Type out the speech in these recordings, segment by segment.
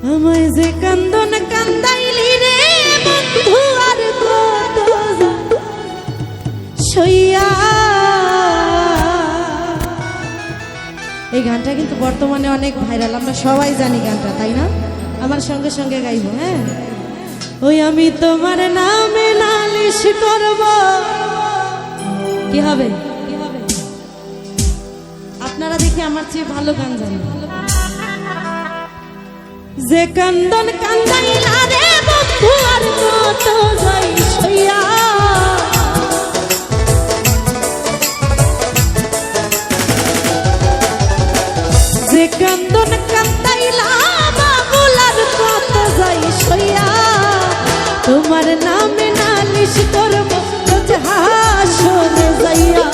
আমায় যে কান্দন কান্দাইলি রে বন্ধু আর কত সইয়া। এই গানটা কিন্তু বর্তমানে অনেক ভাইরাল, আমরা সবাই জানি গানটা, তাই না? আমার সঙ্গে সঙ্গে গাইবো। হ্যাঁ, ওই আমি তোমার নামে নালিশ করব। কি হবে? আপনারা দেখি আমার চেয়ে ভালো গান জানেন। যে কান্দন কান্দাইলা রে বন্ধু আর কত যাই সইয়া। যে কান্দন কান্দাইলা বাবুল আর কত যাই সইয়া। তোমার নামে নালিশ করব রোজ হাসরে যাইয়া।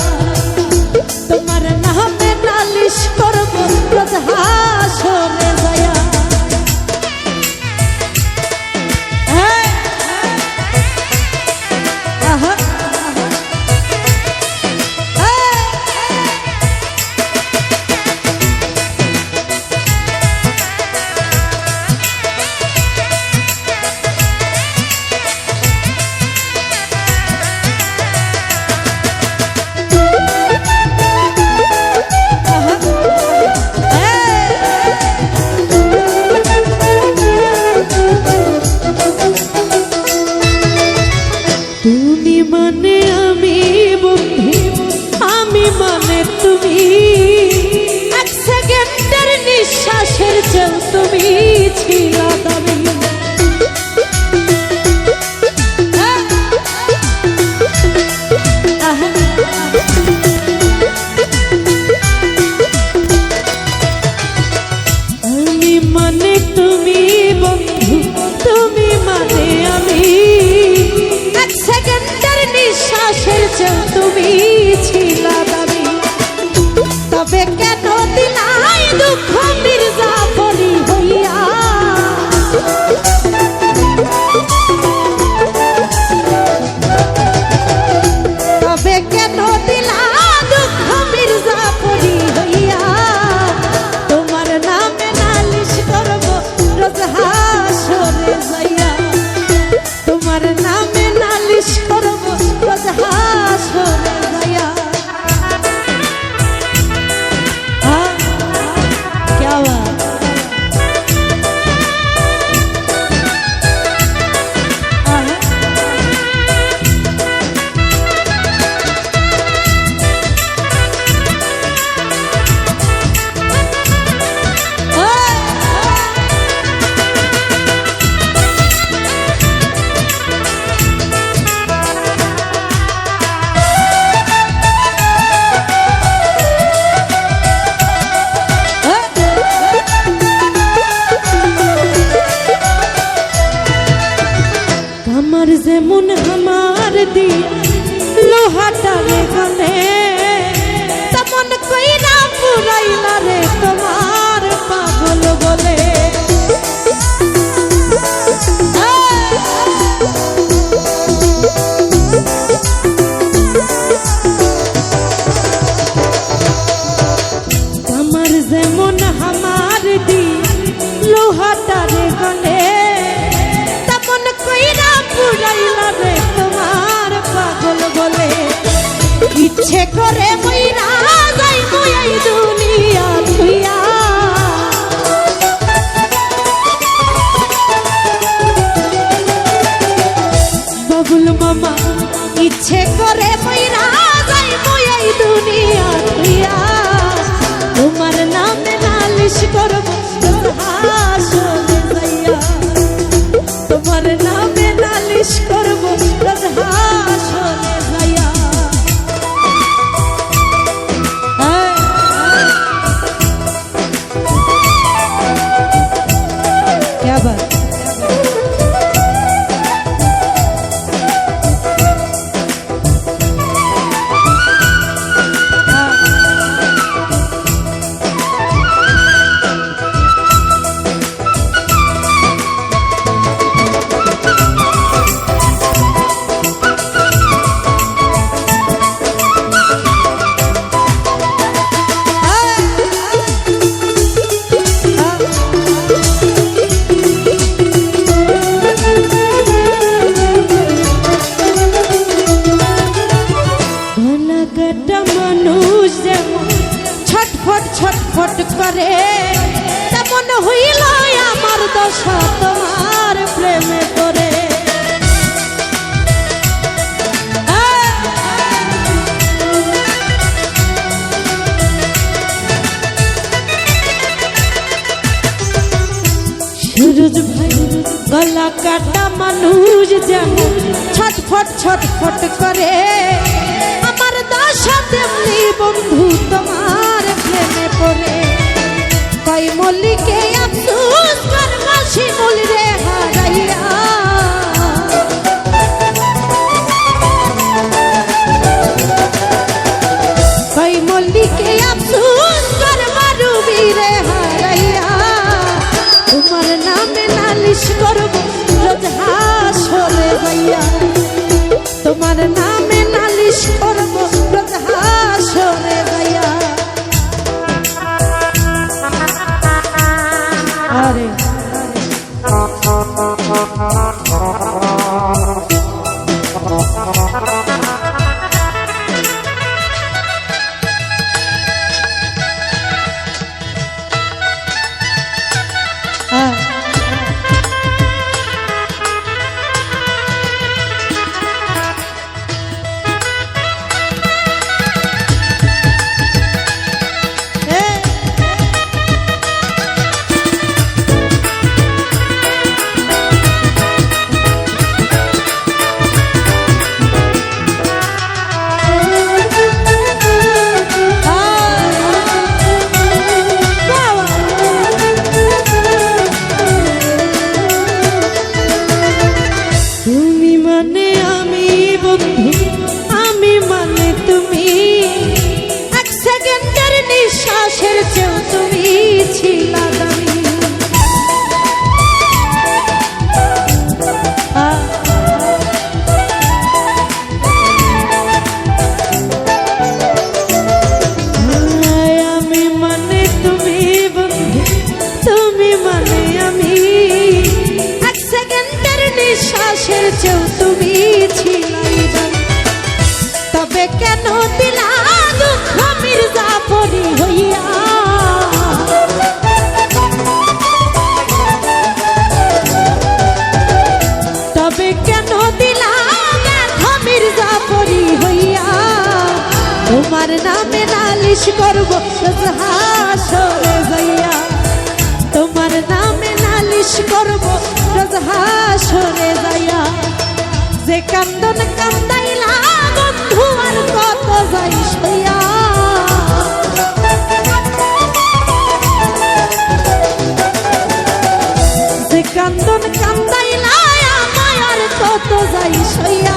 তোমার নামে নালিশ করব রোজ হাসরে যাইয়া। তুমি মানে আমি বন্ধু, আমি মানে তুমি। এক সেকেন্ডের নিঃশ্বাসের চেয়েও তুমি ছিলা দামি। আমি মানে তুমি বন্ধু, তুমি মানে আমি। সেকেন্ডের নিঃশ্বাসের চেয়েও তুমি ছিলা দামি। তবে কেন দিলাই দুঃখ মির্জাফরি হইয়া। তবে কেন দিলা দুঃখ মির্জাফরি হইয়া। তোমার নামে নালিশ করব রোজ হাসরে যাইয়া। তোমার নামে নালিশ করব রোজ হাসরে যাইয়া। क्या बात। আমার যেমন আমার দি লোহাটা রে গলে, তেমন কইরা পুরাইলা রে তোমার পাগল বলে। আমার যেমন আমার দি লোহাটা রে গলে, তেমন কইরা পুরাইলা রে তোমার পাগল বলে। ইচ্ছে করে মইরা যাই এই দুনিয়া থুইয়া। বাবুল মামা ইচ্ছে করে মইরা যাই এই দুনিয়া থুইয়া। তোমার নামে নালিশ করব হাসরে যাইয়া। তোমার নামে নালিশ করব রোজ হাসরে যাইয়া। হইল আমার দশা তোমার প্রেমে পড়ে। সুরজ ভাই গলা কাটা মানুষ যেমন ছটফট ছটফট করে, আমার দশা তেমনি বন্ধু তোমার প্রেমে পড়ে। কই মল্লিকে আফসোস করবা শিমুল রে হারাইয়া, কই মল্লিকে আফসোস করবা রুবি রে হারাইয়া। তোমার নামে নালিশ করব রোজ হাসরে যাইয়া, তোমার নামে নালিশ করব রোজ হাসরে যাইয়া। আরে কেন দিলা দুঃখ মির্জাফরি হইয়া, তবে কেন দিলা ব্যথ মির্জাফরি হইয়া। তোমার নামে নালিশ করব রোজ হাসরে যাইয়া, তোমার নামে নালিশ করব রোজ হাসরে যাইয়া। যে কান্দন কান্দাইলা বন্ধু আর কত যাই সইয়া, যে কান্দন কান্দাইলা আমায় আর কত যাই সইয়া।